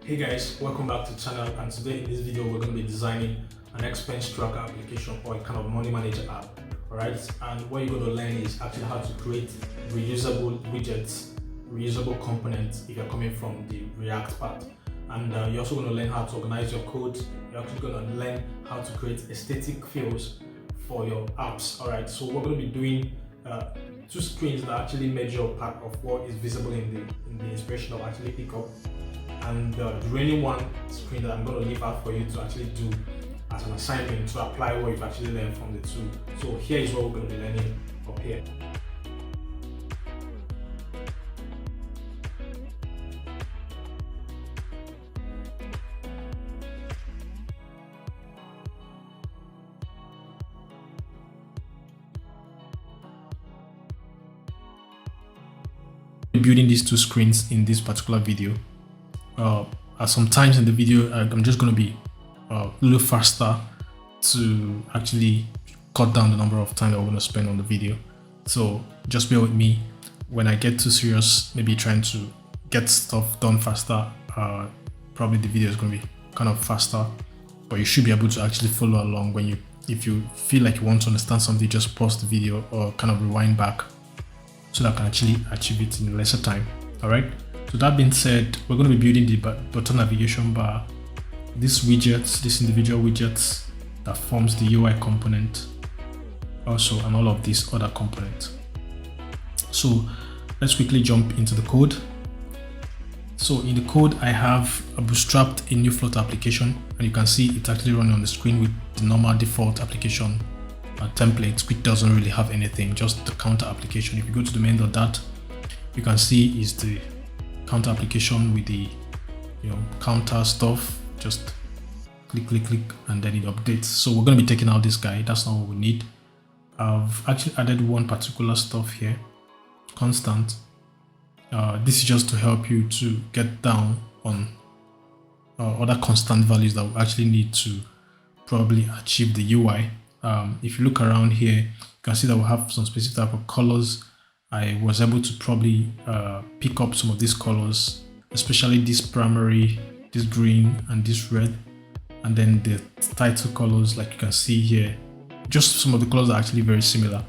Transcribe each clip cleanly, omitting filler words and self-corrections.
Hey guys, welcome back to the channel, and today in this video we're going to be designing an expense tracker application or a kind of money manager app. Alright, and what you're going to learn is actually how to create reusable widgets, reusable components if you're coming from the React part. And you're also going to learn how to organize your code. You're actually going to learn how to create aesthetic fields for your apps. Alright, so we're going to be doing two screens that actually measure part of what is visible in the inspiration of actually pick up. And the remaining one screen that I'm going to leave out for you to actually do as an assignment to apply what you've actually learned from the two. So here is what we're going to be learning up here. Building these two screens in this particular video. Sometimes in the video I'm just going to be a little faster to actually cut down the number of time that we're going to spend on the video, so just bear with me. When I get too serious, maybe trying to get stuff done faster, probably the video is going to be kind of faster, but you should be able to actually follow along. If you feel like you want to understand something, just pause the video or kind of rewind back so that I can actually achieve it in lesser time. All right. So that being said, we're going to be building the button navigation bar, these widgets, these individual widgets that forms the UI component, also, and all of these other components. So let's quickly jump into the code. So in the code, I have bootstrapped a new Flutter application, and you can see it's actually running on the screen with the normal default application template, which doesn't really have anything, just the counter application. If you go to the main.dat, you can see is the counter application with the counter stuff. Just click and then it updates. So we're going to be taking out this guy. That's not what we need. I've actually added one particular stuff here, constant. This is just to help you to get down on other constant values that we actually need to probably achieve the UI. If you look around here, you can see that we have some specific type of colors. I was able to probably pick up some of these colors, especially this primary, this green and this red, and then the title colors, like you can see here. Just some of the colors are actually very similar,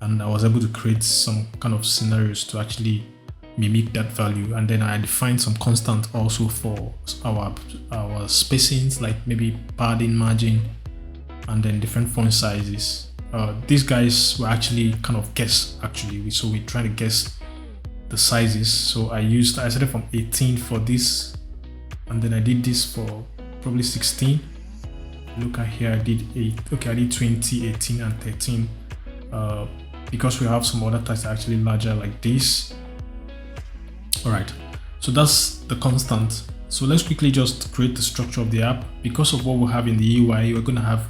and I was able to create some kind of scenarios to actually mimic that value. And then I defined some constant also for our spacings, like maybe padding, margin, and then different font sizes. These guys were actually kind of guess actually, so we try to guess the sizes. So I set it from 18 for this, and then I did this for probably 16. Look at here, I did 20, 18 and 13 because we have some other types that are actually larger like this. All right, so that's the constant. So let's quickly just create the structure of the app. Because of what we have in the UI, we're going to have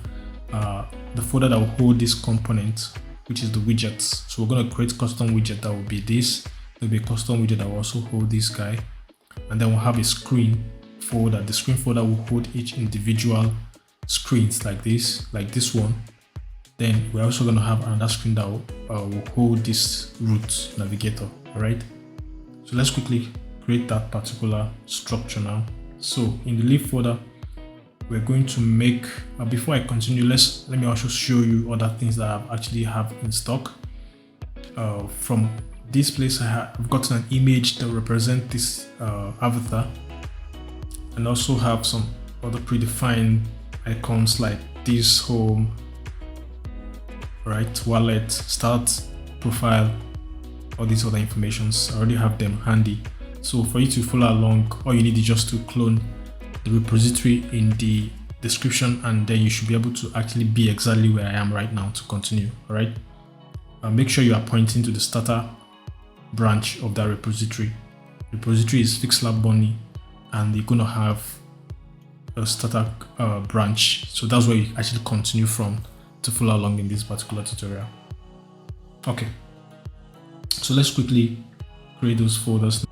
the folder that will hold this component, which is the widgets. So we're going to create custom widget that will be this. There'll be a custom widget that will also hold this guy, and then we'll have a screen folder. The screen folder will hold each individual screens like this one. Then we're also going to have another screen that will hold this root navigator. All right, so let's quickly create that particular structure now. So in the leaf folder, we're going to make, before I continue, let me also show you other things that I actually have in stock. From this place, I've gotten an image that represents this avatar, and also have some other predefined icons like this, home, right, wallet, start, profile, all these other informations. I already have them handy. So for you to follow along, all you need is just to clone the repository in the description, and then you should be able to actually be exactly where I am right now to continue. All right, make sure you are pointing to the starter branch of that repository. Repository is PHIXLAB Bunny, and you're going to have a starter branch, so that's where you actually continue from to follow along in this particular tutorial. Okay, so let's quickly create those folders.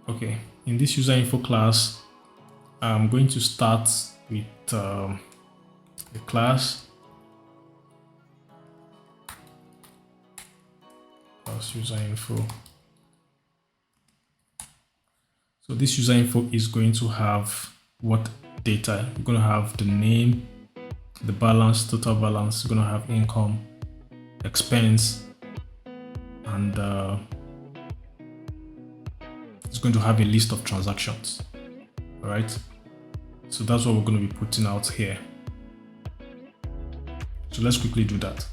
Okay, in this user info class, I'm going to start with the class user info. So this user info is going to have what data? We're going to have the name, the balance, total balance. We're going to have income, expense, and it's going to have a list of transactions. All right. So that's what we're going to be putting out here. So let's quickly do that.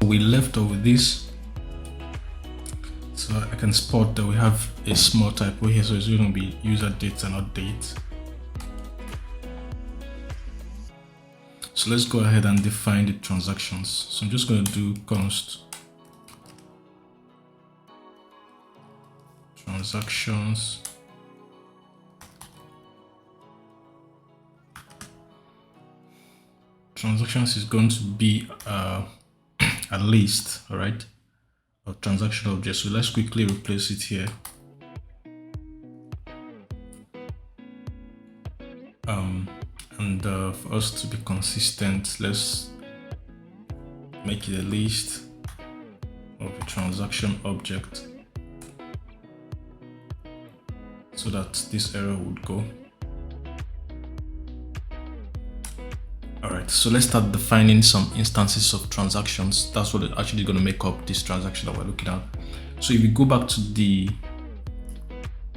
we left off with this. So I can spot that we have a small typo here, so it's going to be user date and not date. So let's go ahead and define the transactions. So I'm just going to do const transactions. Transactions is going to be a list, all right, of transaction objects. So let's quickly replace it here. And for us to be consistent, let's make it a list of a transaction object so that this error would go. All right, so let's start defining some instances of transactions. That's what is actually going to make up this transaction that we're looking at. So if you go back to the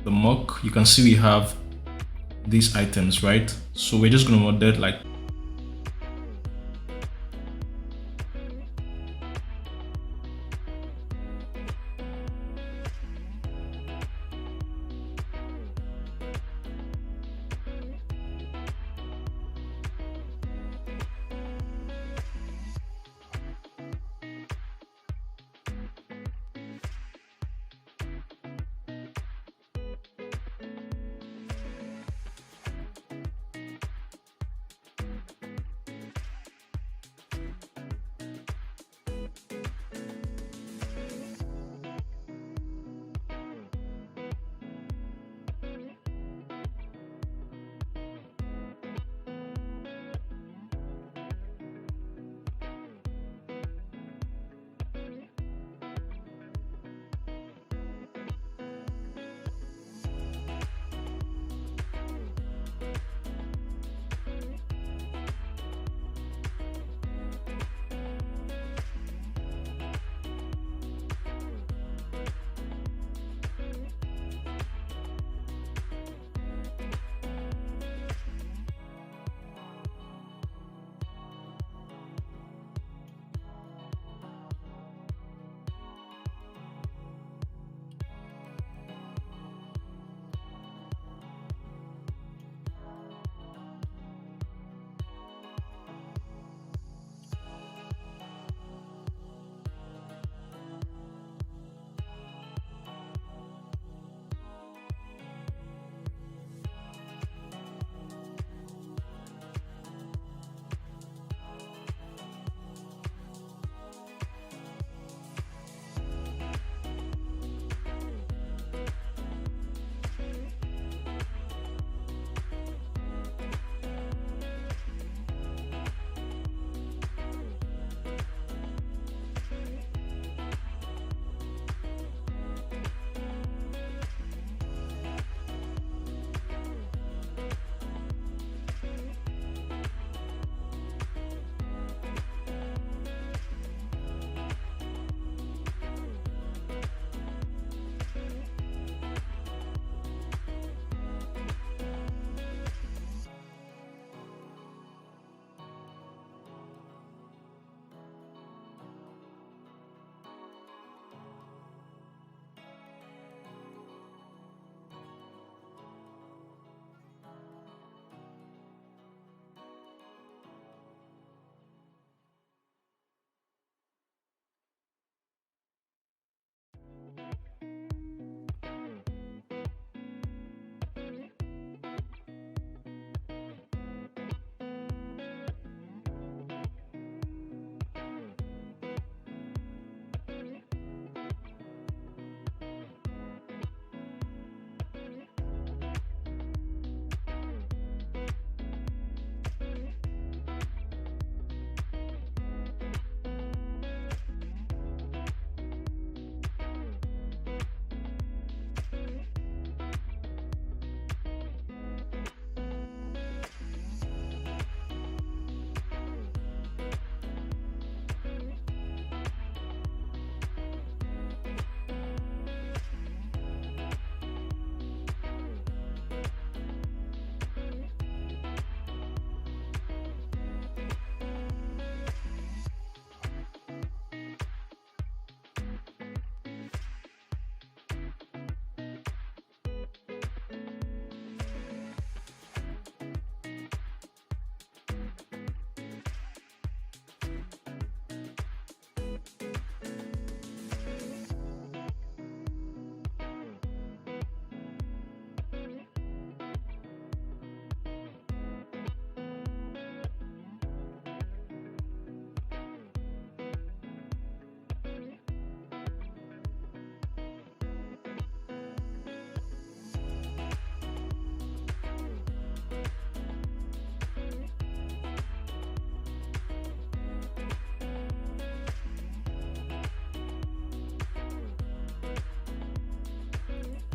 mock, you can see we have these items, right? So we're just going to model like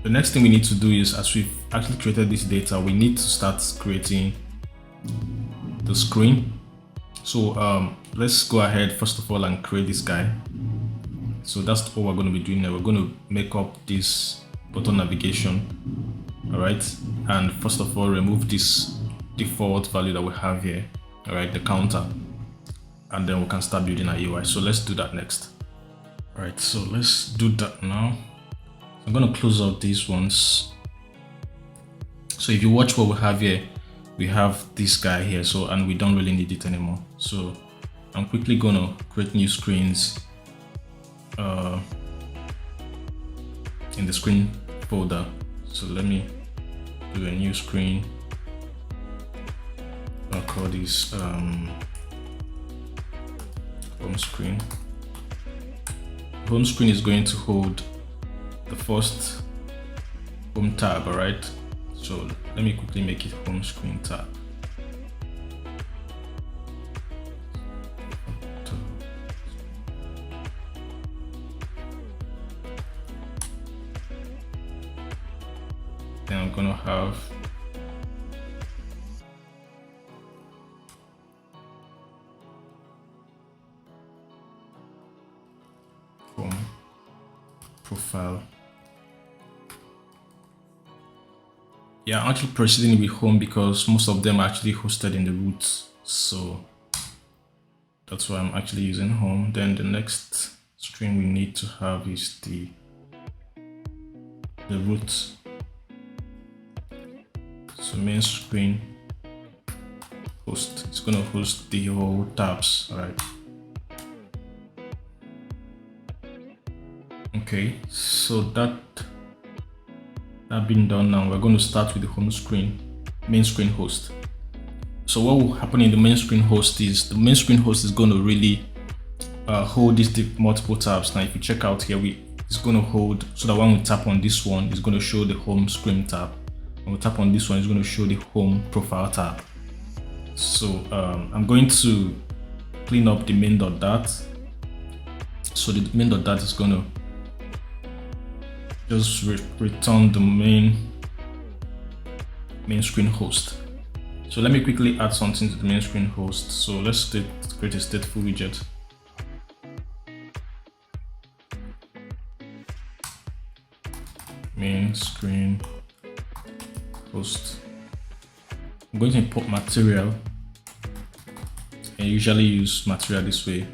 the next thing we need to do is, as we've actually created this data, we need to start creating the screen. So let's go ahead first of all and create this guy. So that's what we're going to be doing now. We're going to make up this button navigation. All right, and first of all remove this default value that we have here, all right, the counter, and then we can start building our UI. So let's do that next. All right, so let's do that now. I'm going to close out these ones. So if you watch what we have here, we have this guy here, so, and we don't really need it anymore. So I'm quickly going to create new screens in the screen folder. So let me do a new screen. I'll call this home screen. Home screen is going to hold the first home tab, all right? So let me quickly make it home screen tab. Then I'm gonna have home profile. Yeah, I'm actually proceeding with home because most of them are actually hosted in the root, so that's why I'm actually using home. Then the next string we need to have is the root. So main screen host, it's gonna host the whole tabs, all right? Okay, so that being done, now we're going to start with the home screen, main screen host. So what will happen in the main screen host is, the main screen host is going to really hold these multiple tabs. Now if you check out here, it's going to hold, so that when we tap on this one, it's going to show the home screen tab. When we tap on this one, it's going to show the home profile tab. So I'm going to clean up the main.dat. So the main.dat is going to just return the main screen host. So let me quickly add something to the main screen host. So let's create a stateful widget. Main screen host. I'm going to import material. I usually use material this way.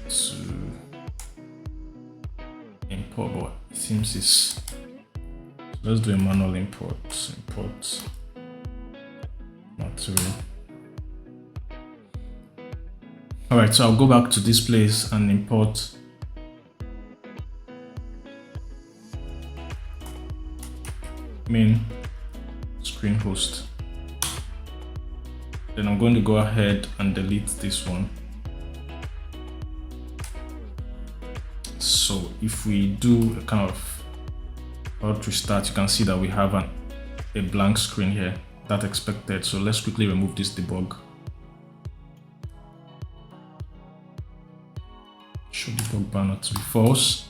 So import, but it seems it's, so let's do a manual import material. All right, so I'll go back to this place and import main screen host. Then I'm going to go ahead and delete this one. So if we do a kind of hot restart, you can see that we have a blank screen here. That's expected. So let's quickly remove this debug. Show debug banner to be false.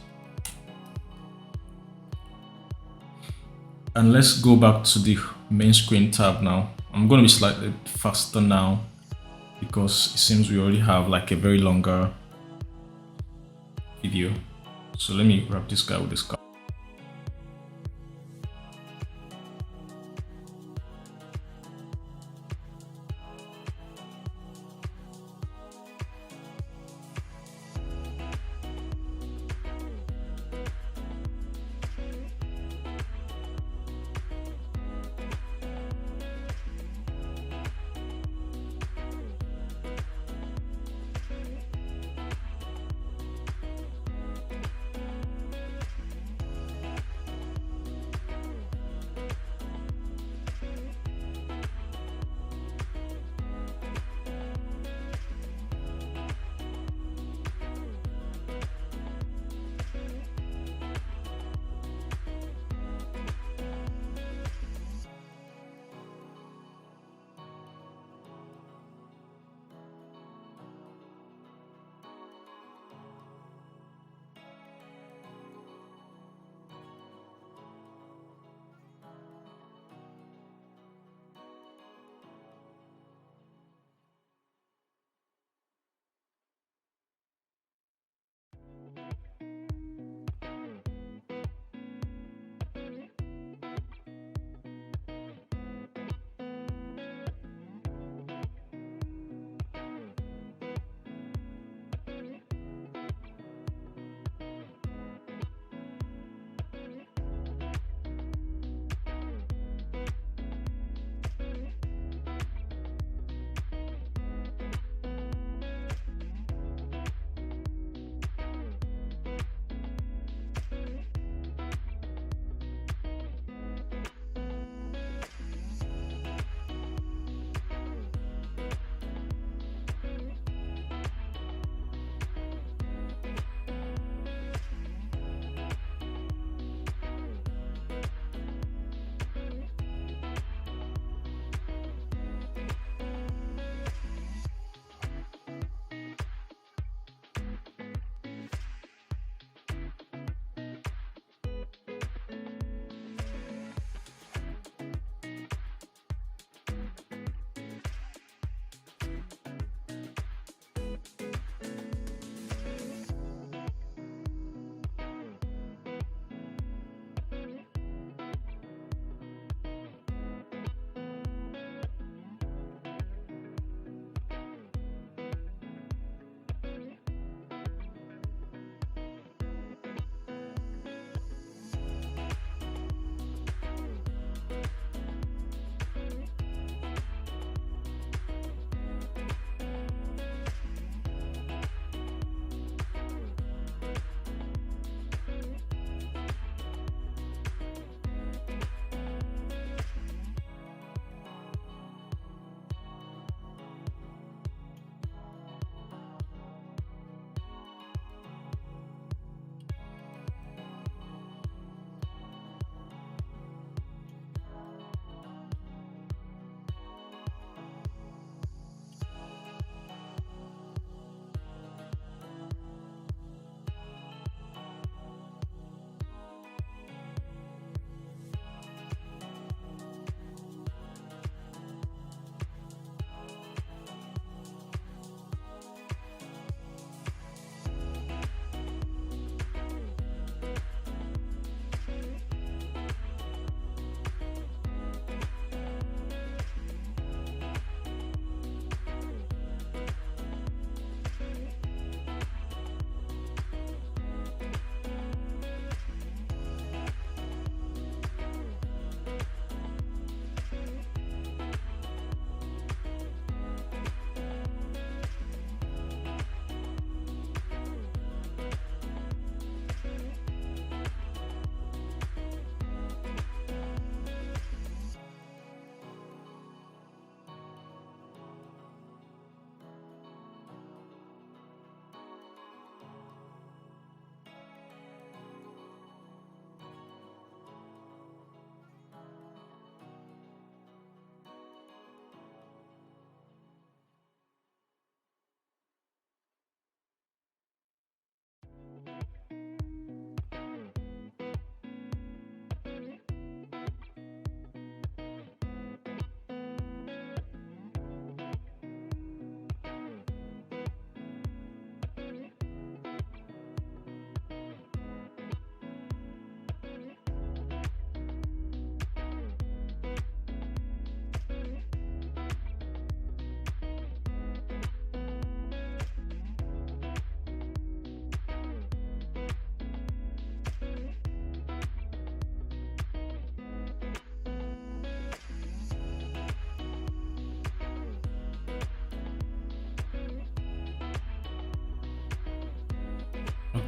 And let's go back to the main screen tab now. I'm going to be slightly faster now because it seems we already have like a very longer video. So let me wrap this guy with this guy.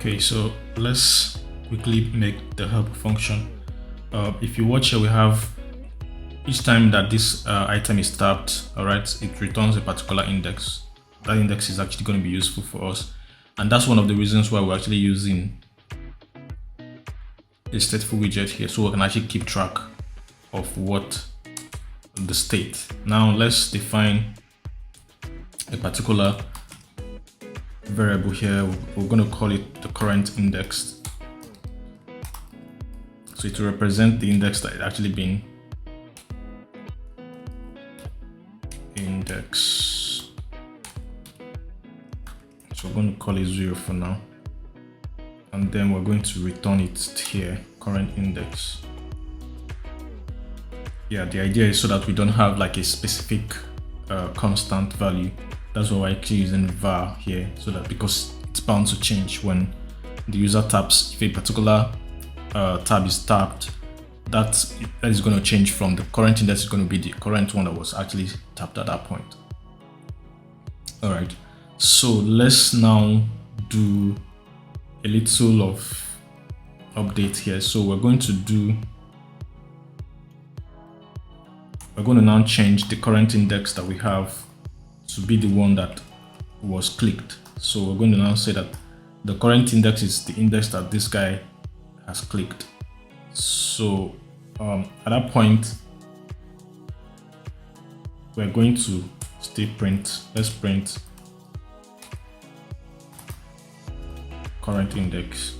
Okay, so let's quickly make the help function. If you watch here, we have each time that this item is tapped, all right, it returns a particular index. That index is actually going to be useful for us, and that's one of the reasons why we're actually using a stateful widget here, so we can actually keep track of what the state. Now let's define a particular variable here. We're going to call it the current index, so it will represent the index that it's actually been index. So we're going to call it 0 for now, and then we're going to return it here, current index. Yeah, the idea is so that we don't have like a specific constant value. That's why we're actually using var here, so that because it's bound to change when the user taps. If a particular tab is tapped, that is going to change from the current index is going to be the current one that was actually tapped at that point. All right, so let's now do a little of update here. So we're going to now change the current index that we have to be the one that was clicked. So we're going to now say that the current index is the index that this guy has clicked. So at that point, we're going to still print. Let's print current index.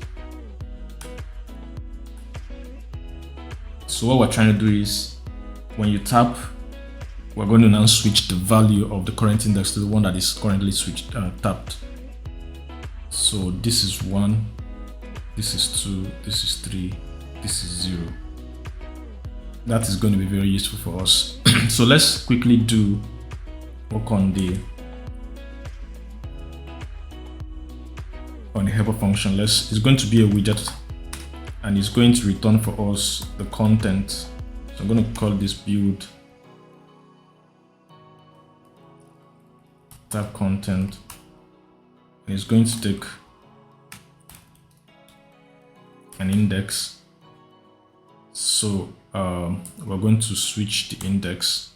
So what we're trying to do is, when you tap, we're going to now switch the value of the current index to the one that is currently tapped. So this is 1, this is 2, this is 3, this is 0. That is going to be very useful for us. So let's quickly work on the helper function. It's going to be a widget, and it's going to return for us the content. So I'm going to call this build tab content, and it's going to take an index. So we're going to switch the index.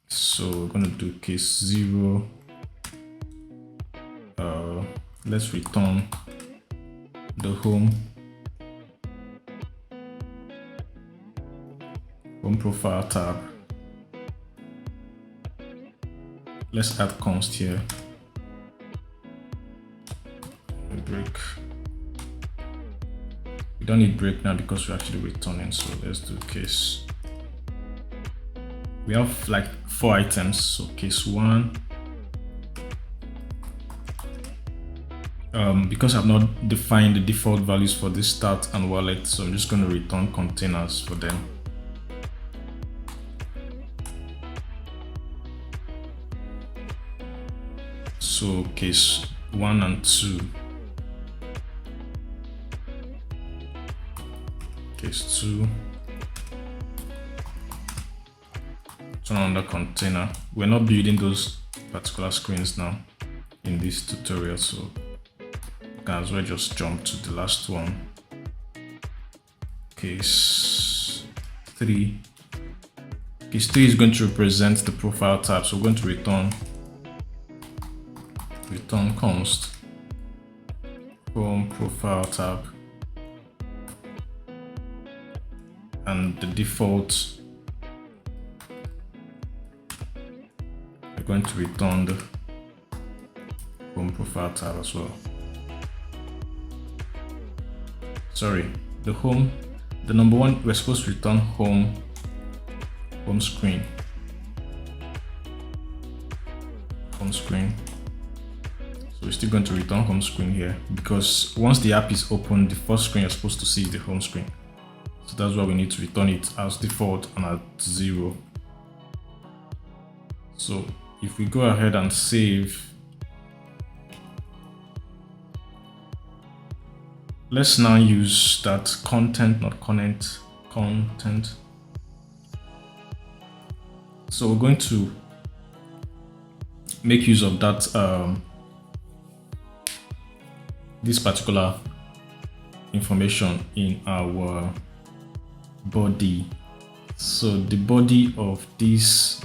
So we're going to do case 0. Let's return the home profile tab. Let's add const here. Break. We don't need break now because we're actually returning. So let's do case. We have like 4 items. So case 1. Because I've not defined the default values for this start and wallet, so I'm just going to return containers for them. So case 1 and 2. Case 2. Turn on the container. We're not building those particular screens now in this tutorial, so you can as well just jump to the last one. Case 3. Case 3 is going to represent the profile tab, so we're going to return const home profile tab, and the default, we're going to return the home profile tab as well. Sorry, the number 1, we're supposed to return home screen. So we're still going to return home screen here, because once the app is open, the first screen you're supposed to see is the home screen. So that's why we need to return it as default and at 0. So if we go ahead and save, let's now use that content. So we're going to make use of that this particular information in our body. So the body of this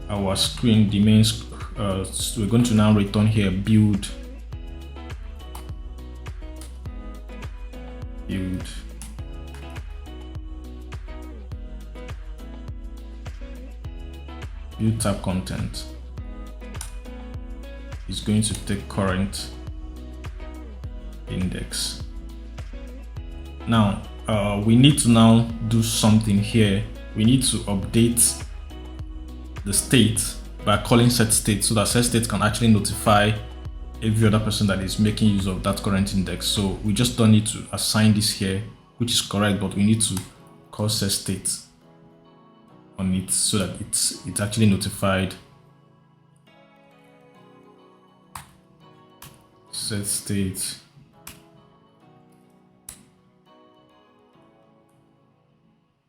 our screen, the main so we're going to now return here build tab content is going to take current index. Now we need to now do something here. We need to update the state by calling setState, so that setState can actually notify every other person that is making use of that current index. So we just don't need to assign this here, which is correct, but we need to call setState on it so that it's actually notified. setState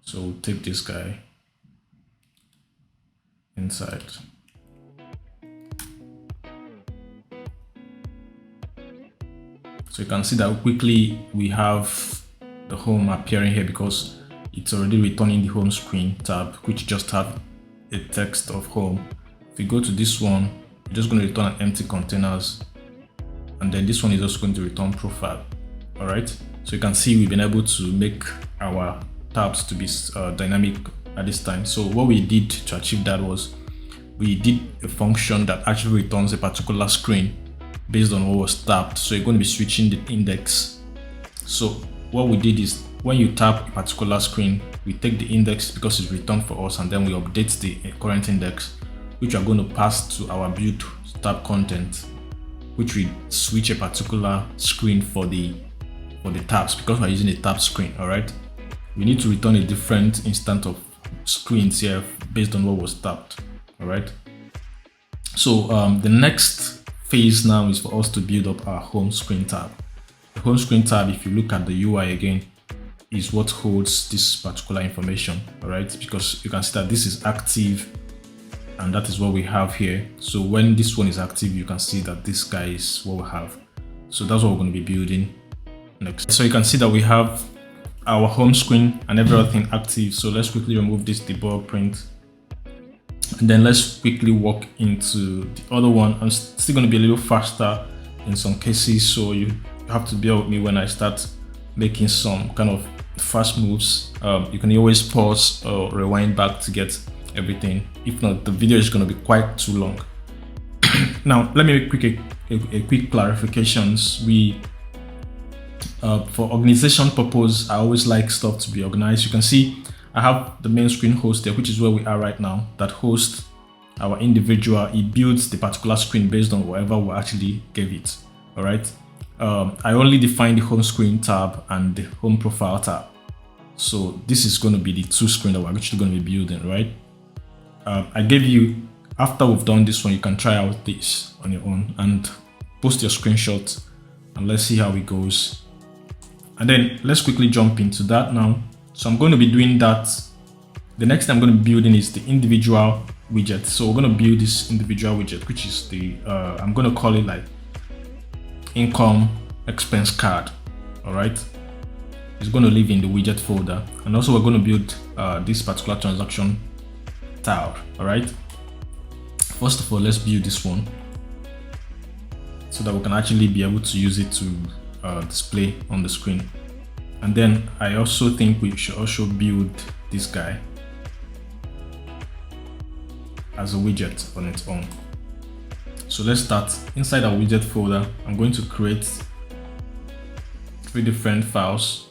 so we'll take this guy inside. So you can see that quickly we have the home appearing here because it's already returning the home screen tab, which just have a text of home. If you go to this one, you're just going to return an empty containers, and then this one is also going to return profile. All right, so you can see we've been able to make our tabs to be dynamic at this time. So what we did to achieve that was we did a function that actually returns a particular screen based on what was tapped. So you're going to be switching the index. So what we did is when you tap a particular screen, we take the index because it's returned for us, and then we update the current index, which are going to pass to our build tab content, which we switch a particular screen for the tabs because we're using a tab screen. All right, we need to return a different instance of screens here based on what was tapped. All right, so the next phase now is for us to build up our home screen tab. The home screen tab, if you look at the UI again, is what holds this particular information. All right, because you can see that this is active and that is what we have here. So when this one is active, you can see that this guy is what we have. So that's what we're going to be building next. So you can see that we have our home screen and everything active. So let's quickly remove this debug print, and then let's quickly walk into the other one. I'm still going to be a little faster in some cases, so you have to bear with me when I start making some kind of fast moves. You can always pause or rewind back to get everything. If not, the video is going to be quite too long. Now let me make a quick clarifications. For organization purpose, I always like stuff to be organized. You can see I have the main screen host there, which is where we are right now, that hosts our individual. It builds the particular screen based on whatever we actually gave it. All right, I only define the home screen tab and the home profile tab. So this is going to be the two screens that we're actually going to be building, right? I gave you, after we've done this one, you can try out this on your own and post your screenshot, and let's see how it goes. And then let's quickly jump into that now. So I'm going to be doing that. The next thing I'm going to be building is the individual widget. So we're going to build this individual widget, which is the, I'm going to call it like income expense card. All right. It's going to live in the widget folder. And also we're going to build this particular transaction tile. All right. First of all, let's build this one so that we can actually be able to use it to display on the screen. And then I also think we should also build this guy as a widget on its own. So let's start. Inside our widget folder, I'm going to create 3 different files.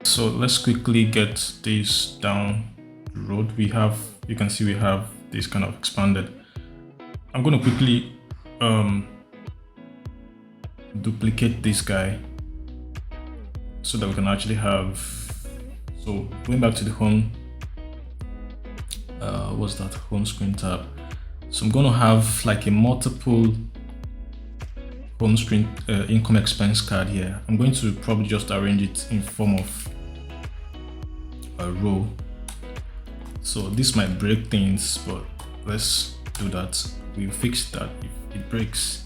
So let's quickly get this down the road. You can see we have this kind of expanded. I'm going to quickly duplicate this guy so that we can actually have, so going back to the home, what's that, home screen tab. So I'm going to have like a multiple home screen income expense card here. I'm going to probably just arrange it in form of a row. So this might break things, but let's do that. We'll fix that if it breaks.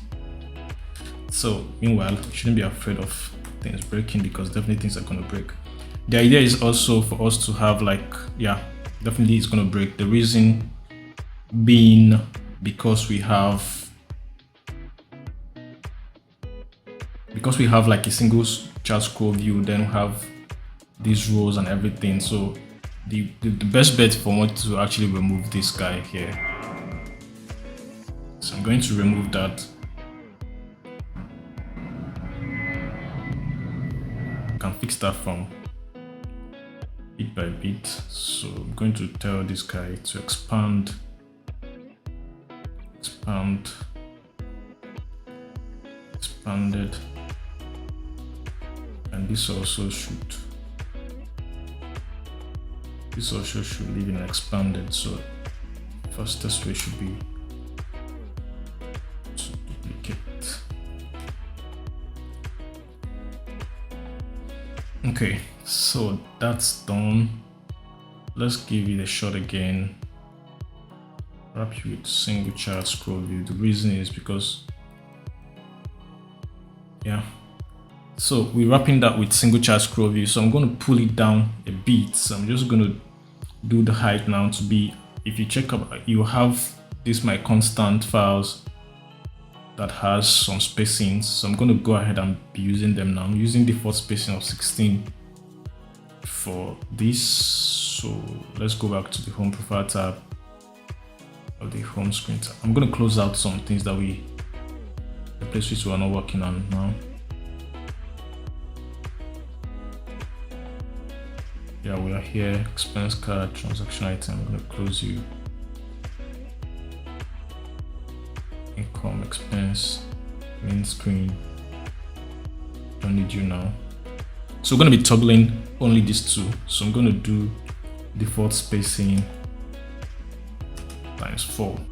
So meanwhile, you shouldn't be afraid of things breaking, because definitely things are going to break. The idea is also for us to have like, yeah, definitely it's going to break. The reason being because we have like a single chart scroll view, then we have these rows and everything. So the best bet for me to actually remove this guy here. So I'm going to remove that. I can fix that from bit by bit. So I'm going to tell this guy to expand, expanded, and this also should live in expanded. So fastest way should be to duplicate. Okay, so that's done. Let's give it a shot again. Wrap you with single chart scroll view. The reason is because, yeah, so we're wrapping that with single chart scroll view. So I'm going to pull it down a bit. So I'm just going to do the height now to be, if you check up, you have this my constant files that has some spacings. So I'm going to go ahead and be using them now. I'm using default spacing of 16 for this. So let's go back to the home profile tab of the home screen tab. I'm going to close out some things that the place which we are not working on now. Yeah, we are here, expense card, transaction item. I'm going to close you. Income, expense, main screen. Don't need you now. So we're going to be toggling only these two. So I'm going to do default spacing ×4.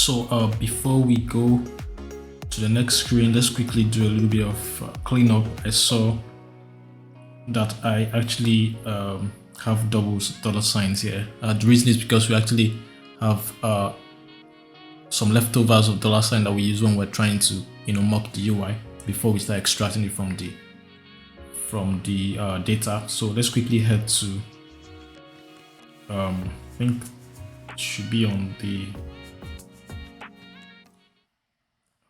So before we go to the next screen, let's quickly do a little bit of cleanup. I saw that I actually have dollar signs here. The reason is because we actually have some leftovers of dollar sign that we use when we're trying to mock the UI before we start extracting it from the data. So let's quickly head to I think it should be on the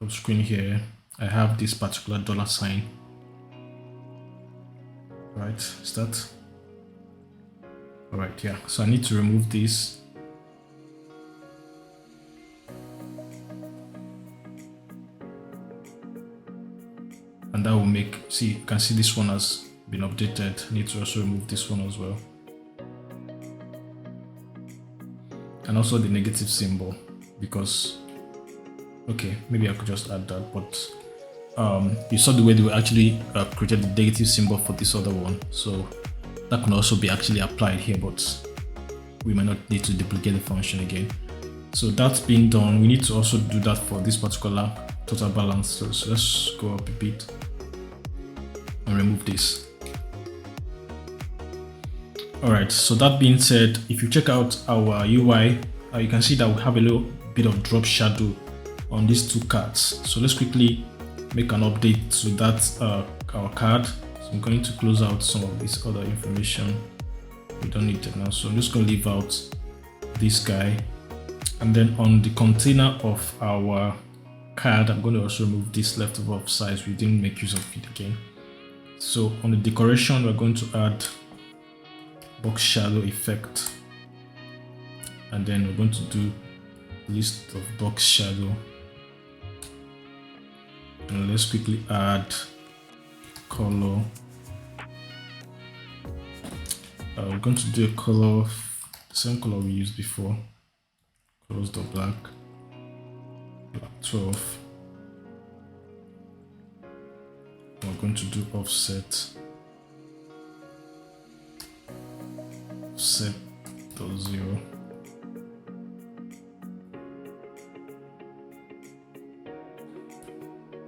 screen here. I have this particular dollar sign, right? Is that all right? Yeah, so I need to remove this. And that will make, see, you can see this one has been updated. I need to also remove this one as well. And also the negative symbol, because, okay, maybe I could just add that, but you saw the way they actually created the negative symbol for this other one. So that can also be actually applied here, but we might not need to duplicate the function again. So that's being done. We need to also do that for this particular total balance. So let's go up a bit and remove this. All right, so that being said, if you check out our UI, you can see that we have a little bit of drop shadow on these two cards. So let's quickly make an update to that our card. So I'm going to close out some of this other information. We don't need it now. So I'm just going to leave out this guy. And then on the container of our card, I'm going to also remove this leftover of size. We didn't make use of it again. So on the decoration, we're going to add box shadow effect, and then we're going to do list of box shadow, and let's quickly add color. We're going to do a color of the same color we used before. Close the black 12. We're going to do offset 0.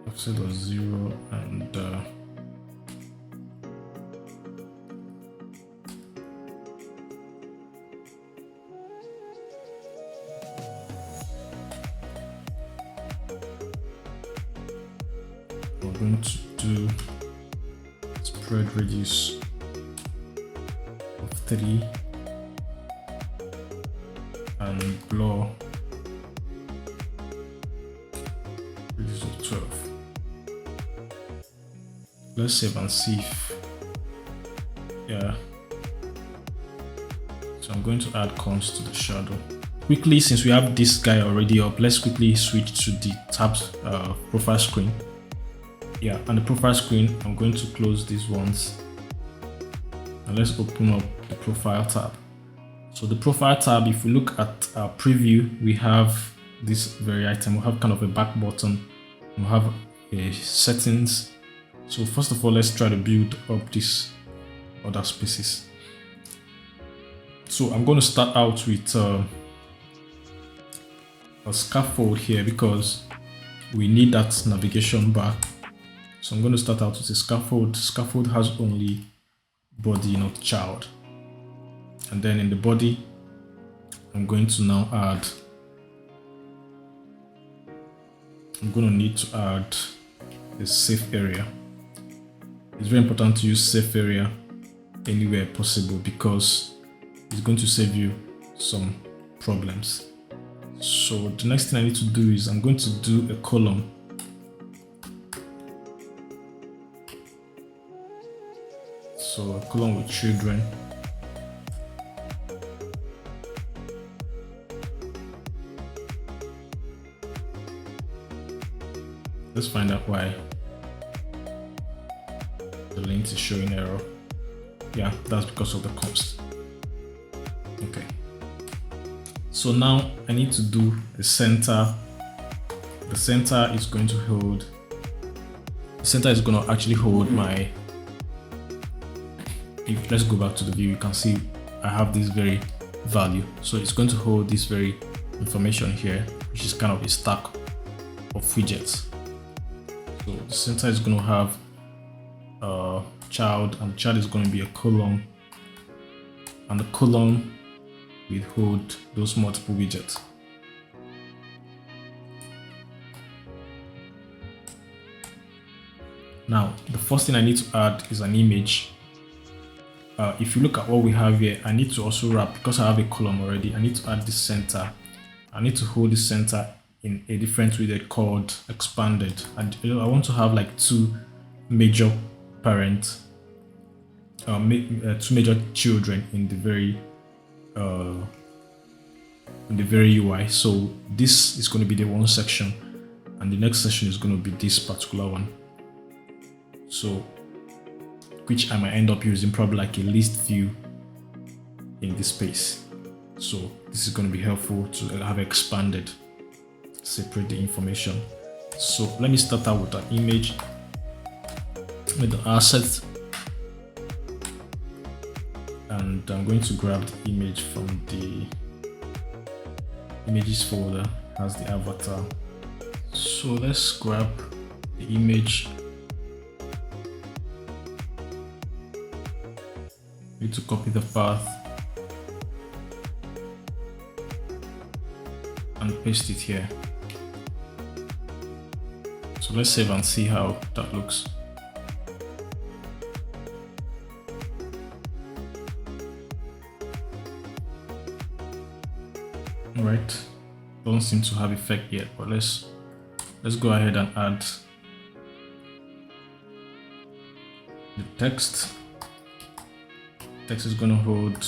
Offset 0 and we're going to do spread radius of 3 and blur radius of 12. Let's save and see if, yeah. So I'm going to add cons to the shadow. Quickly, since we have this guy already up, let's quickly switch to the tabs profile screen. Yeah, on the profile screen, I'm going to close these ones and let's open up the profile tab. So the profile tab, if we look at our preview, we have this very item. We have kind of a back button. We have a settings. So first of all, let's try to build up these other spaces. So I'm going to start out with a scaffold here because we need that navigation bar. So I'm going to start out with a scaffold. Scaffold has only body, not child. And then in the body, I'm going to now add, I'm going to need to add a safe area. It's very important to use safe area anywhere possible because it's going to save you some problems. So the next thing I need to do is I'm going to do a column. So a column with children. Let's find out why the link is showing error. Yeah, that's because of the const. Okay. So now I need to do a center. The center is going to hold, the center is going to actually hold my, if let's go back to the view, you can see I have this very value. So it's going to hold this very information here, which is kind of a stack of widgets. So the center is going to have a child, and the child is going to be a column, and the column will hold those multiple widgets. Now, the first thing I need to add is an image. If you look at what we have here, I need to also wrap, because I have a column already, I need to add this center. I need to hold this center in a different widget called expanded. And I want to have like two major parents, two major children in the very UI. So this is going to be the one section, and the next section is going to be this particular one. So, which I might end up using probably like a list view in this space. So this is going to be helpful to have expanded, separate the information. So let me start out with an image with the asset, and I'm going to grab the image from the images folder as the avatar. So let's grab the image. Need to copy the path and paste it here. So let's save and see how that looks. All right, don't seem to have effect yet, but let's go ahead and add the text. Text is going to hold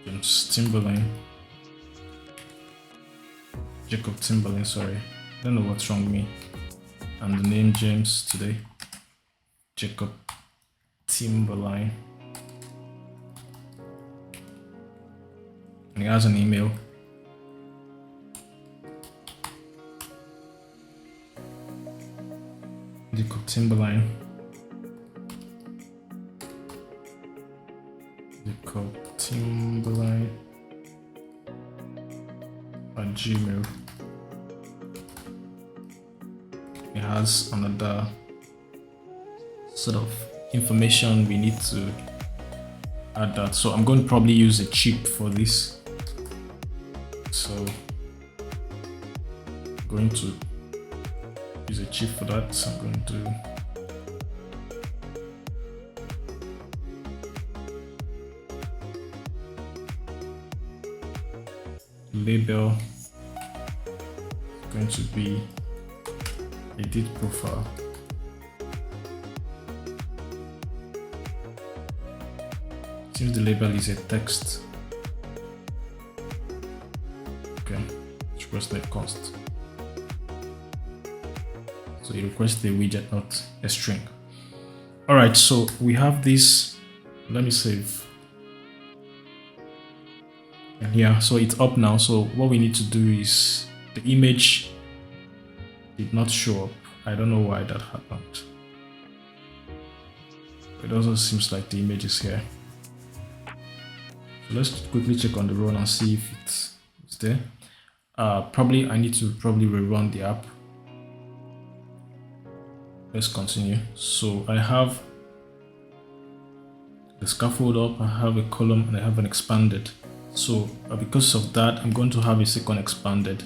James Timberlane, Jacob Timberlane, sorry. I don't know what's wrong with me. And the name James today, Jacob Timberlane. And he has an email. Jacob Timberlane. Jacob Timberlane at Gmail. It has another sort of information we need to add that. So I'm going to probably use a chip for this. So I'm going to use a chip for that. So I'm going to label, going to be edit profile. Since the label is a text, okay, let's request that const. So you request a widget, not a string. All right, so we have this. Let me save. And yeah, so it's up now. So what we need to do is, the image did not show up. I don't know why that happened. It also seems like the image is here. So let's quickly check on the run and see if it's there. Probably I need to rerun the app. Let's continue. So I have the scaffold up, I have a column, and I have an expanded. So because of that, I'm going to have a second expanded.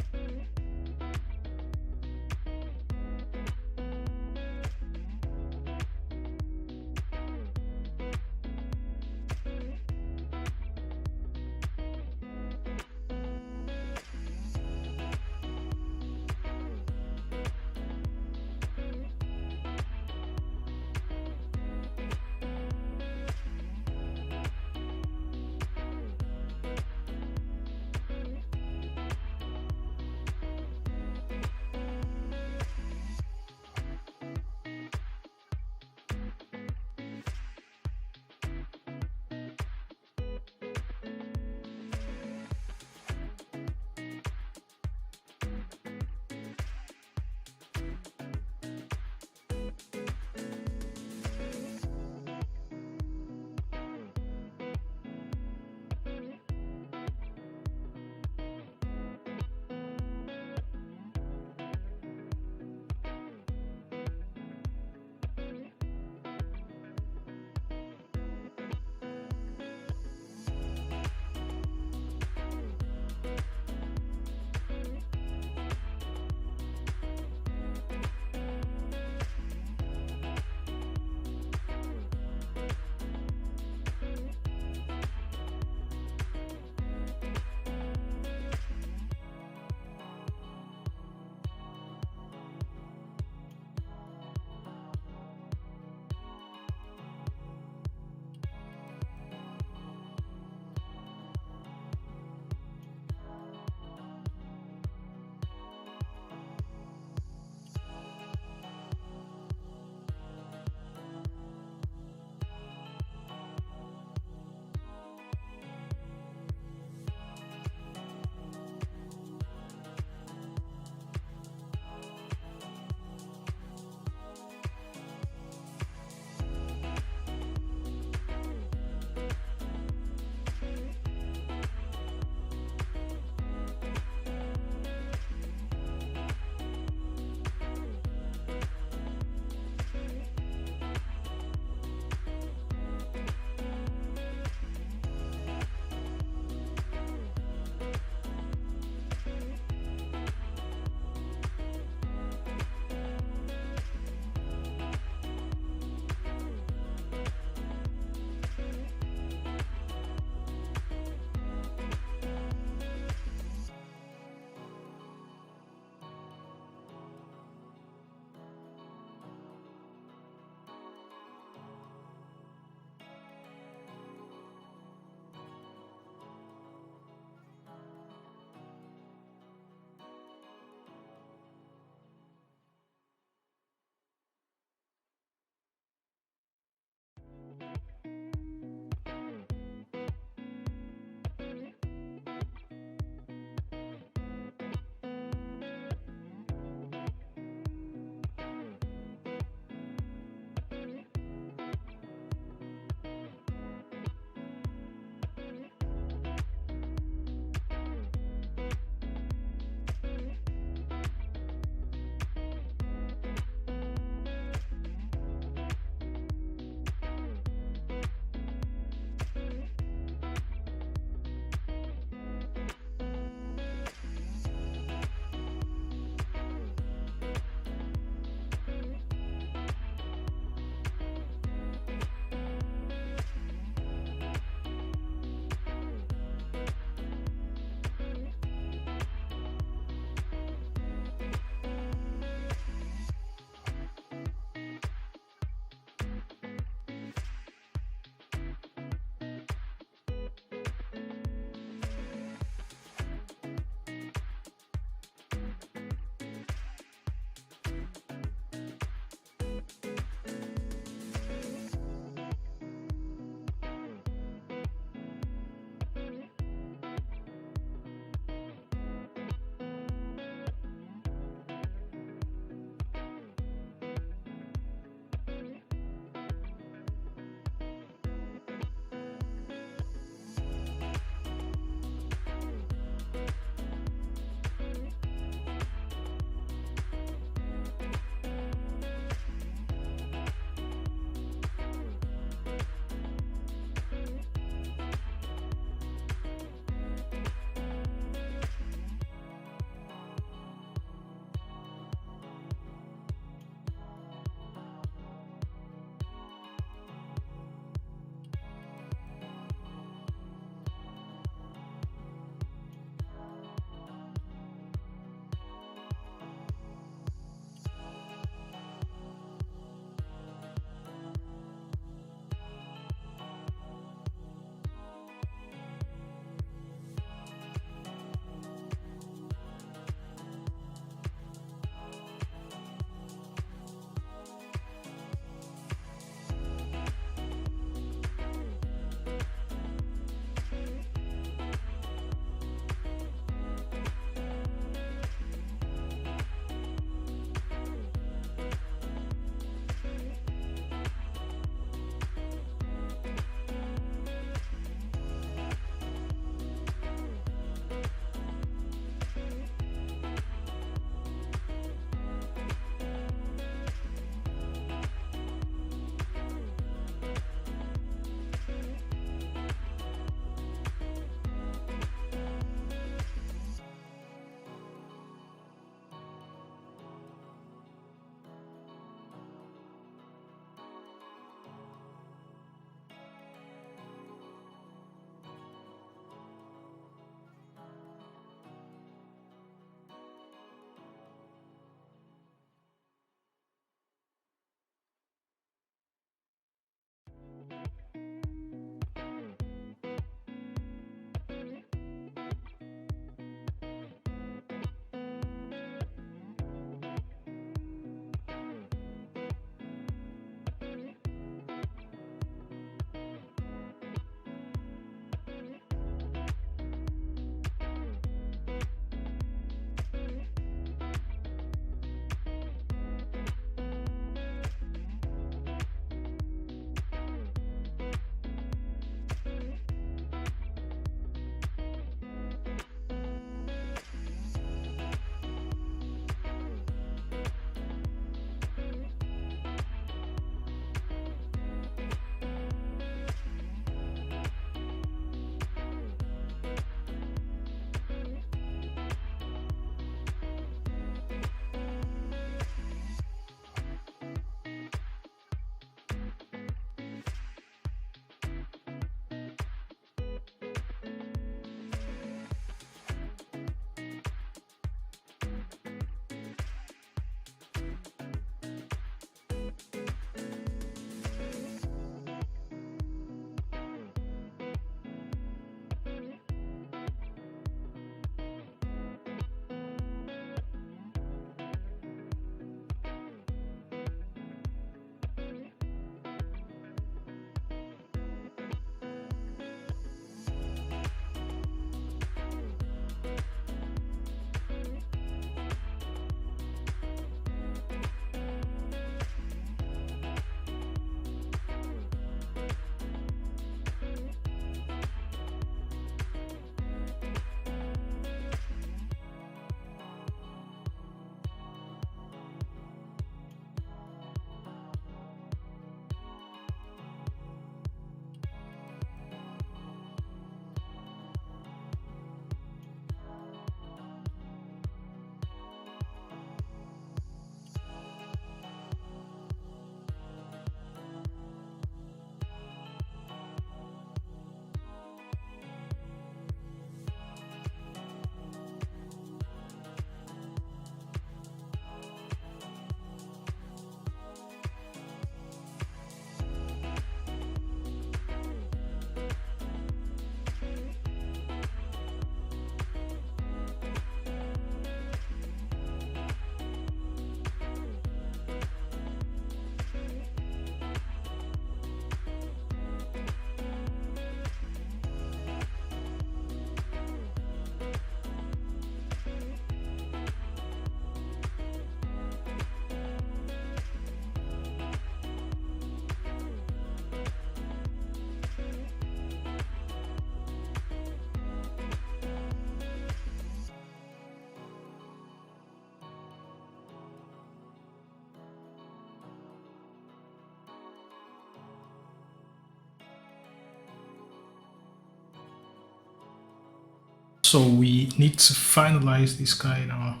So we need to finalize this guy now.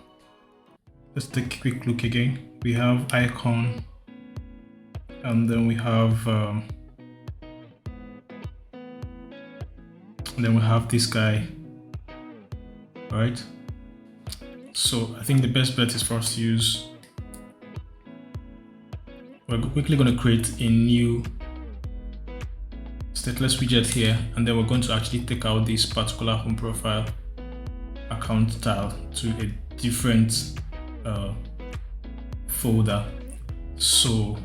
Let's take a quick look again. We have icon, and then we have this guy. All right. So I think the best bet is for us to use. We're quickly going to create a new stateless widget here, and then we're going to actually take out this particular home profile account tile to a different folder. So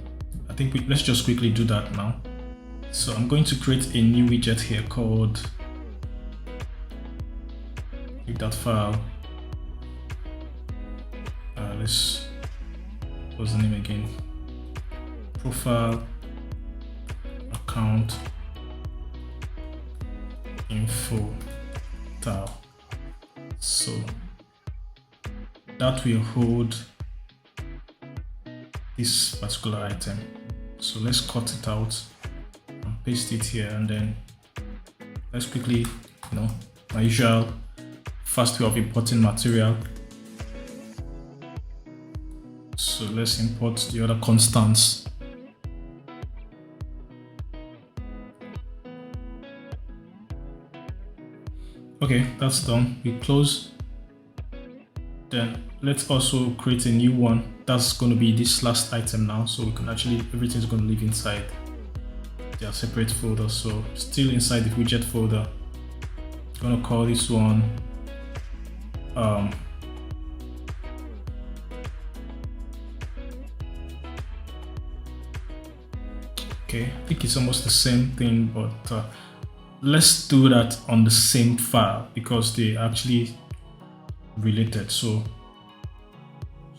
I think let's just quickly do that now. So I'm going to create a new widget here called that file. Let's what's the name again? Profile account info tile. So that will hold this particular item. So let's cut it out and paste it here, and then let's quickly, my usual fast way of importing material. So let's import the other constants. Okay, that's done. We close. Then let's also create a new one. That's going to be this last item now. So we can actually, everything's going to live inside their separate folders. So still inside the widget folder. I'm going to call this one okay, I think it's almost the same thing, but let's do that on the same file because they're actually related. So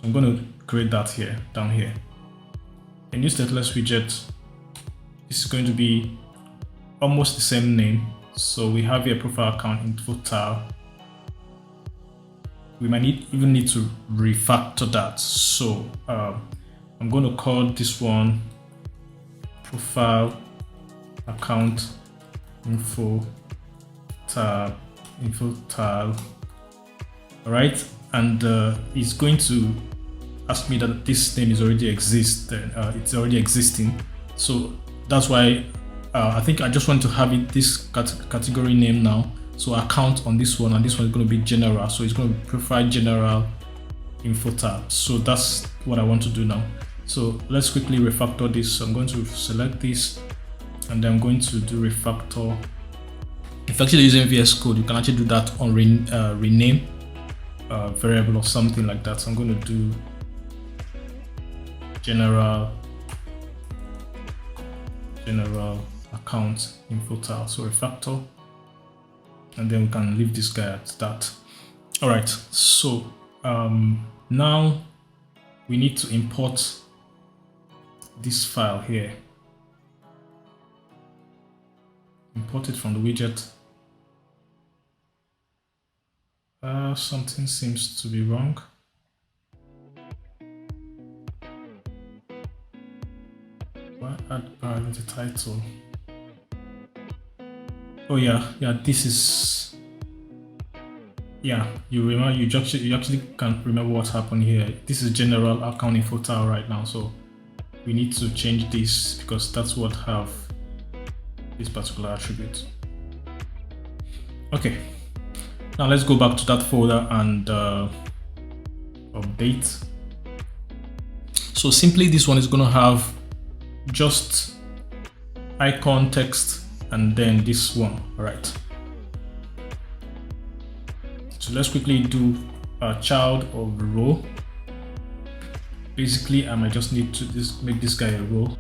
I'm going to create that here, down here. A new stateless widget. This is going to be almost the same name. So we have here profile account info tile. We might even need to refactor that. So I'm going to call this one profile account info tile. All right, and it's going to ask me that this name is already it's already existing. So that's why I think I just want to have it this category name now. So account on this one, and this one is going to be general. So it's going to be profile general info tab. So that's what I want to do now. So let's quickly refactor this. So I'm going to select this, and then I'm going to do refactor. If you're actually using VS Code, you can actually do that on rename variable or something like that. So I'm going to do general account info tile. So refactor, and then we can leave this guy at that. All right. So now we need to import this file here. Import it from the widget. Something seems to be wrong. Why add the title? Oh yeah, this is, yeah, you actually can't remember what happened here. This is general account info tile right now, so we need to change this because that's what have this particular attribute. Okay, now let's go back to that folder and update. So simply this one is going to have just icon text and then this one. All right, so let's quickly do a child of row. Basically I might just need to make this guy a row.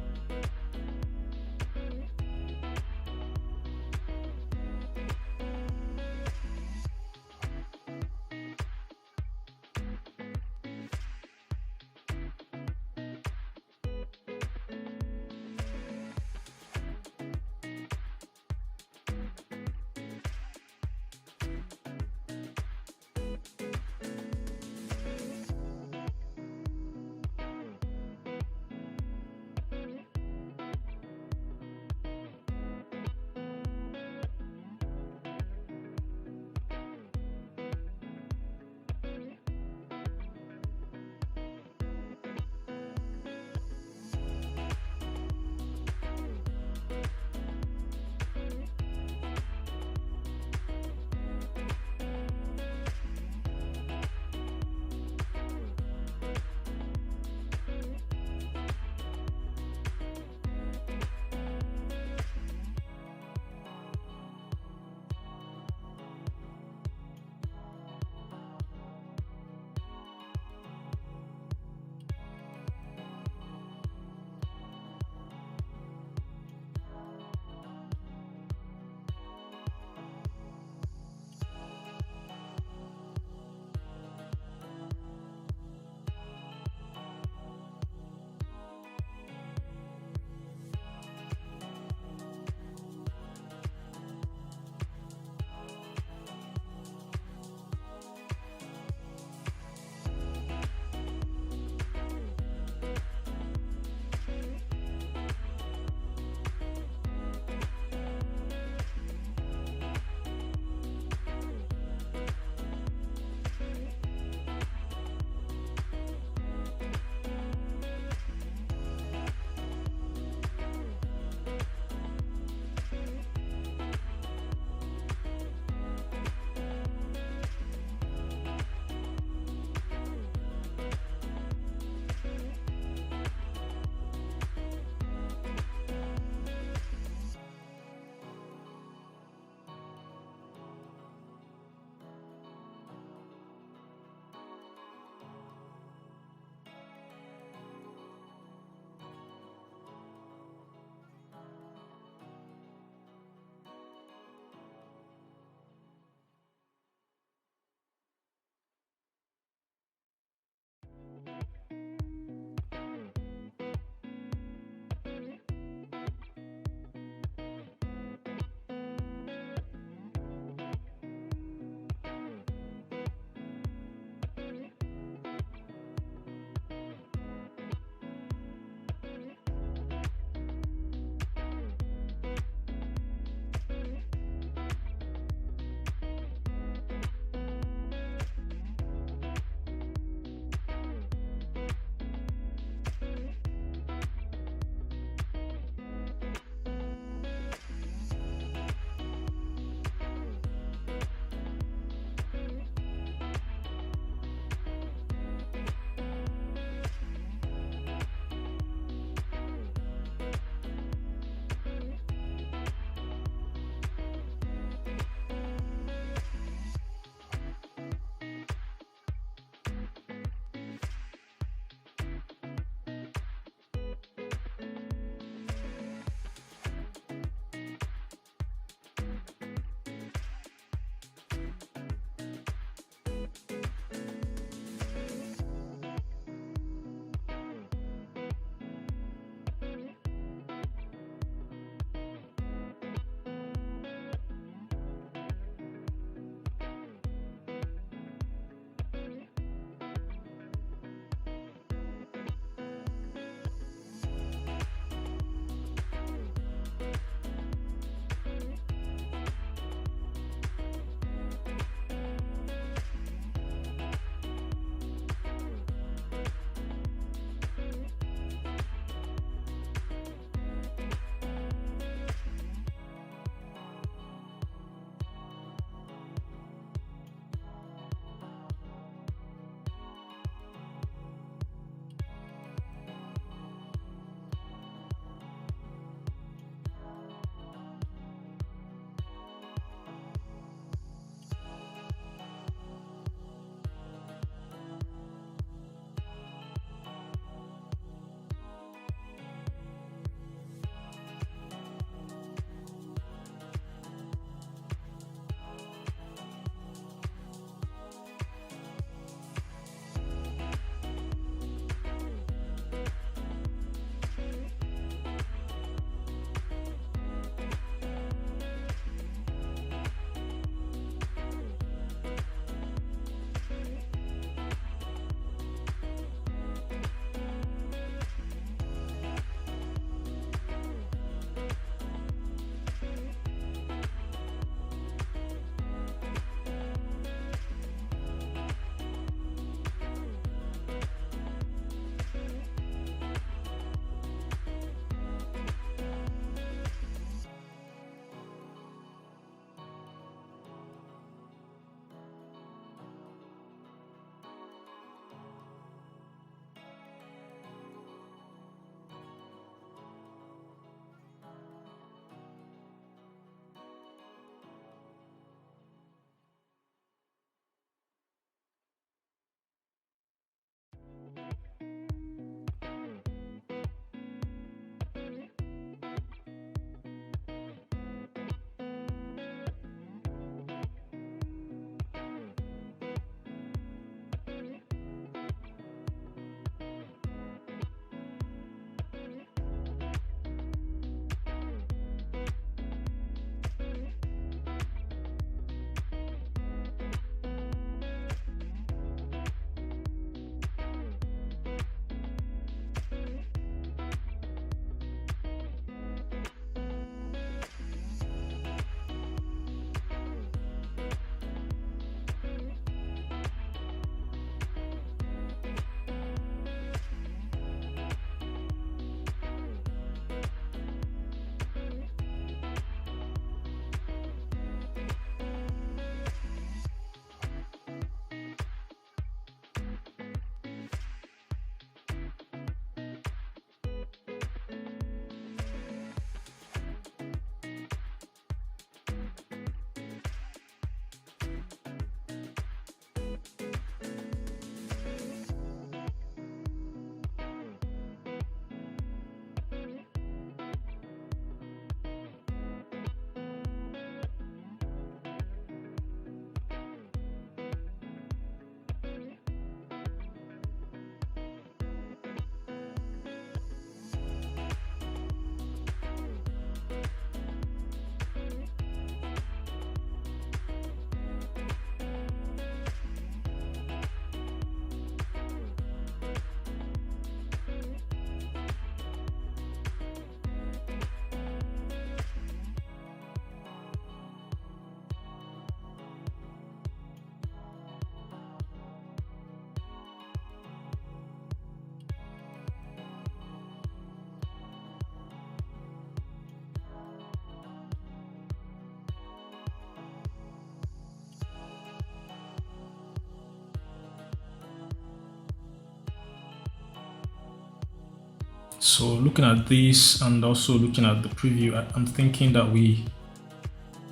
So looking at this and also looking at the preview, I'm thinking that we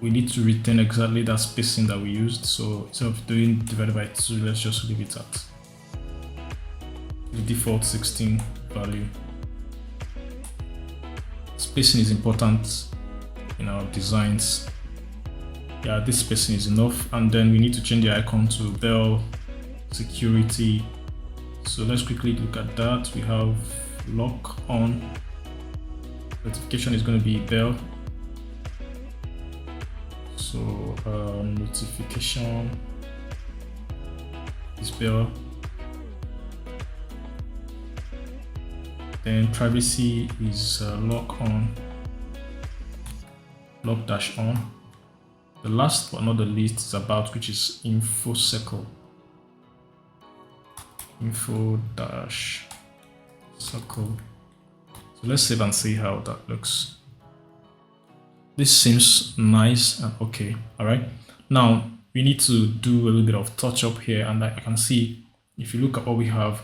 need to return exactly that spacing that we used. So instead of doing divided by 2, let's just leave it at the default 16 value. Spacing is important in our designs. Yeah, this spacing is enough. And then we need to change the icon to bell security. So let's quickly look at that. We have lock on. Notification is going to be bell. So notification is bell. Then privacy is lock on, lock dash on. The last but not the least is about, which is info circle. Info dash circle. So let's save and see how that looks. This seems nice and okay. All right. Now we need to do a little bit of touch up here, and I can see if you look at what we have,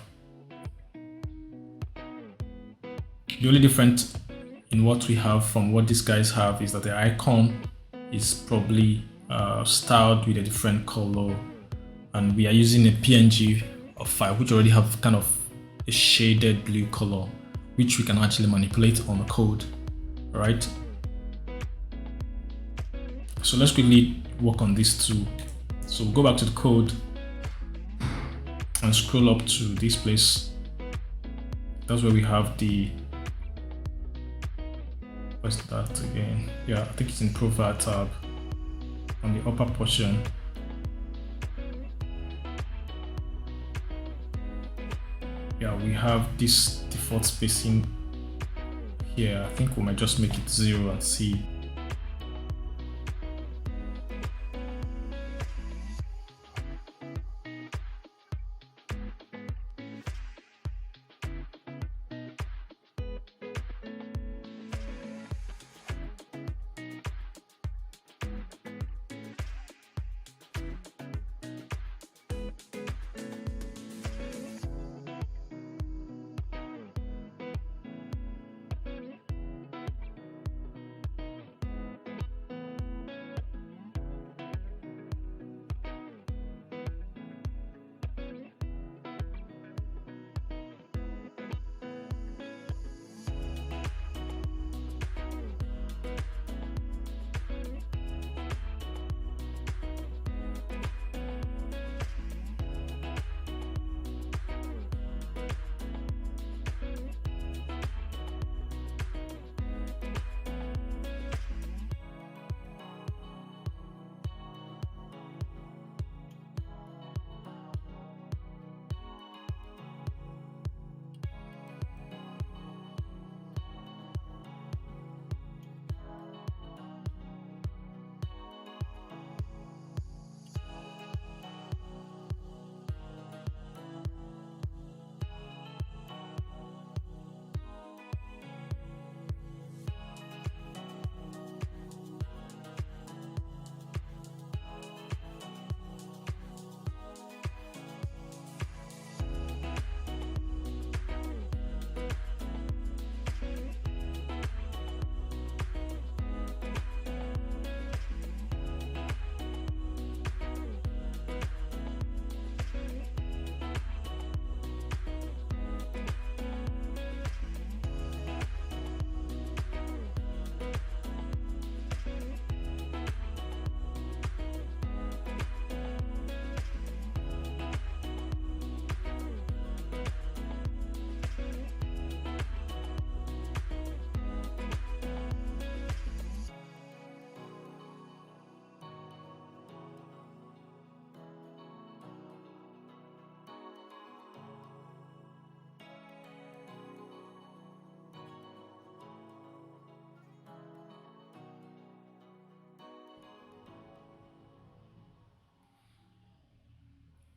the only difference in what we have from what these guys have is that the icon is probably styled with a different color, and we are using a PNG file which already have kind of a shaded blue color, which we can actually manipulate on the code. All right. So let's quickly work on this too. So go back to the code and scroll up to this place. That's where we have the, what's that again? Yeah, I think it's in profile tab on the upper portion. Yeah, we have this default spacing here. I think we might just make it 0 and see.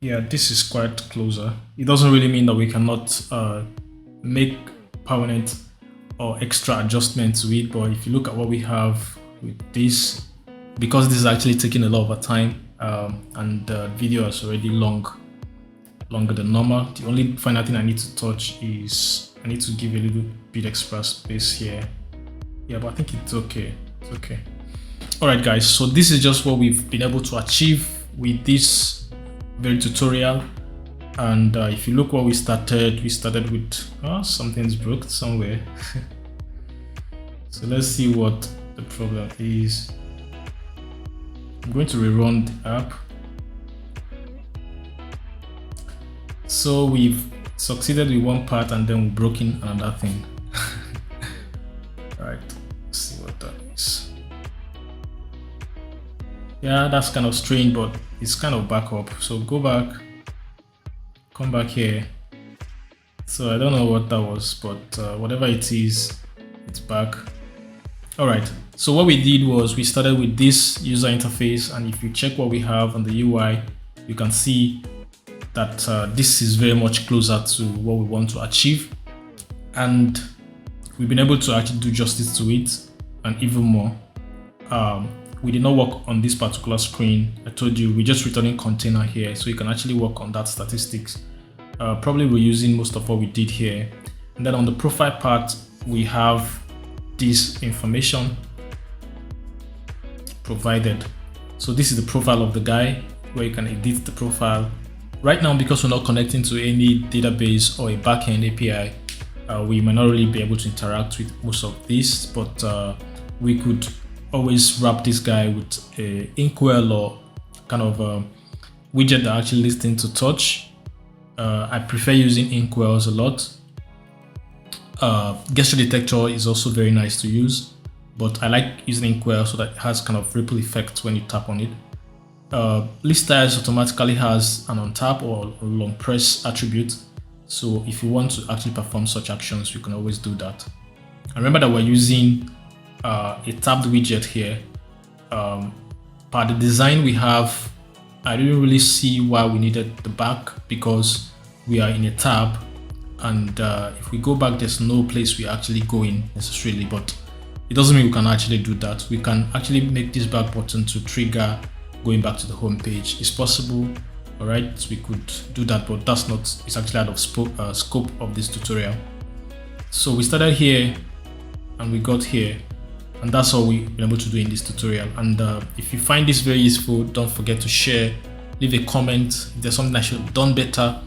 Yeah, this is quite closer. It doesn't really mean that we cannot make permanent or extra adjustments to it, but if you look at what we have with this, because this is actually taking a lot of our time and the video is already longer than normal, the only final thing I need to touch is need to give a little bit extra space here. Yeah, but I think it's okay. It's okay. All right, guys. So this is just what we've been able to achieve with this very tutorial. And if you look what we started with something's broke somewhere. So let's see what the problem is. I'm going to rerun the app. So we've succeeded with one part and then we've broken another thing. Right, let's see what that is. Yeah, that's kind of strange, but it's kind of back up. So go back, come back here. So I don't know what that was, but whatever it is, it's back. All right, so what we did was we started with this user interface, and if you check what we have on the UI, you can see that this is very much closer to what we want to achieve, and we've been able to actually do justice to it and even more. We did not work on this particular screen. I told you we're just returning container here, so you can actually work on that statistics. Probably we're using most of what we did here. And then on the profile part, we have this information provided. So this is the profile of the guy, where you can edit the profile. Right now, because we're not connecting to any database or a backend API, we might not really be able to interact with most of this, but we could always wrap this guy with a inkwell or kind of a widget that actually listens to touch. I prefer using inkwells a lot. Gesture detector is also very nice to use, but I like using inkwell so that it has kind of ripple effect when you tap on it. List styles automatically has an on tap or long press attribute. So if you want to actually perform such actions, you can always do that. And remember that we're using a tabbed widget here. Per the design we have, I didn't really see why we needed the back, because we are in a tab, and if we go back, there's no place we actually go in necessarily, but it doesn't mean we can actually do that. We can actually make this back button to trigger going back to the home page. It's possible. All right, so we could do that, but that's not, it's actually out of scope of this tutorial. So we started here and we got here, and that's all we've been able to do in this tutorial. And if you find this very useful, don't forget to share, leave a comment. If there's something I should have done better,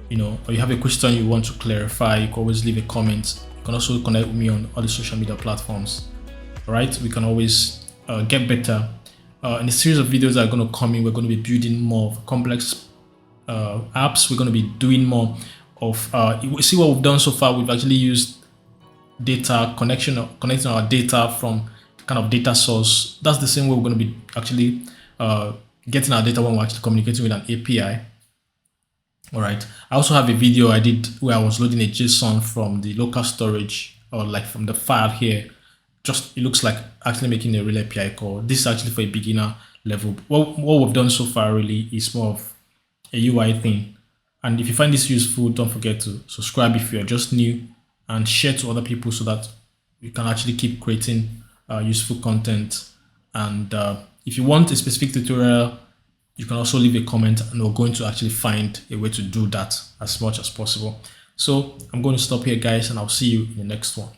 you know, or you have a question you want to clarify, you can always leave a comment. You can also connect with me on all the social media platforms. All right, we can always get better. In a series of videos that are going to come in, we're going to be building more complex apps. We're going to be doing more of, see what we've done so far. We've actually used data connecting our data from kind of data source. That's the same way we're going to be actually getting our data when we're actually communicating with an API. All right. I also have a video I did where I was loading a JSON from the local storage, or like from the file here. Just, it looks like actually making a real API call. This is actually for a beginner level. What we've done so far really is more of a UI thing. And if you find this useful, don't forget to subscribe if you're just new, and share to other people so that you can actually keep creating useful content. And if you want a specific tutorial, you can also leave a comment, and we're going to actually find a way to do that as much as possible. So I'm going to stop here, guys, and I'll see you in the next one.